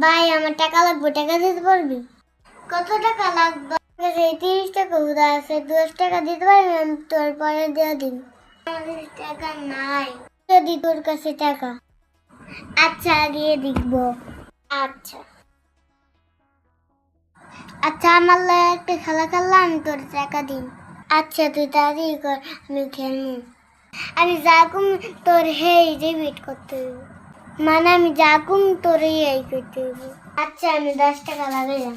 ভাই আমার টাকা লাগবে, টাকা দিতে পারবি? কত টাকা লাগবে? 30 টাকা হুদা আছে, 10 টাকা দিতে পারবি? আমি তোর পরে দিয়ে দিন। আমার টাকা নাই। যদি তোর কাছে টাকা। আচ্ছা গিয়ে দেখবো। আচ্ছা আচ্ছা, আমার লাগে একটা খেলা খেললাম, আমি তোর টাকা দিন। আচ্ছা তুই তাড়াতাড়ি কর, আমি খেলবো। আমি যা কম তোর হেই রিপিট করতে হইব, মানে আমি যা কম তোর এই করতে হইব। আচ্ছা আমি 10 টাকা লাগাইলাম।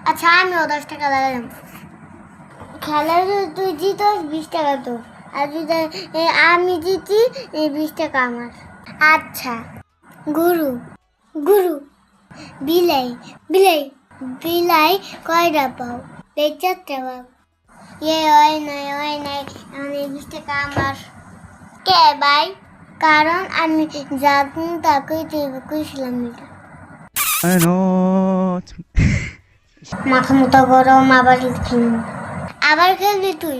আচ্ছা আমিও 10 টাকা লাগাইলাম। খেলা তুই জিতস 20 টাকা তোর, আর যদি আমি জিতি 20 টাকা আমার। আচ্ছা। গরু গরু। বিলাই বিলাই বিলাই কয়টা পাও? 4টা পাও। হয় নাই আমি 20 টাকা আমার। কে ভাই? কারণ আমি যা তুমি তাকে কইছিলাম এটা। I know. মাথা মতো গরম, আবার খেলবি? আবার খেলবি তুই?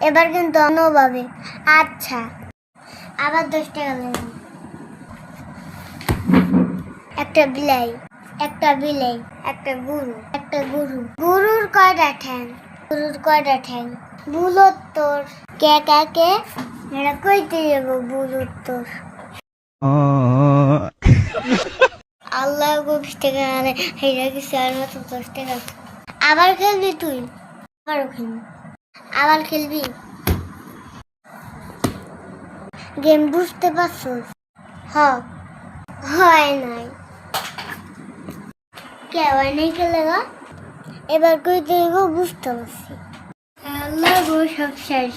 এবার কিন্তু অন্যভাবে। আচ্ছা আবার 10 টাকা লাগবে। একটা বিলাই, একটা বিলাই, একটা গরু, একটা গরু। গরুর কয়টা ঠ্যাং? গরুর কয়টা ঠ্যাং? ভুল উত্তর। কে কাকে এটা কইতে যাবো? ভুল উত্তর। Oh. আল্লাহ গো 20 টাকা আরে হেরা কিছু আর মাত্র 10 টাকা। আবার খেলবি তুই? আবারও খেলবি? আবার খেলবি? গেম বুঝতে পারছস? হ। হয় নাই। কে হয় নাই খেলে গা? এবার কইতে গো বুঝতে পারছি। আল্লাহ গো সব শেষ।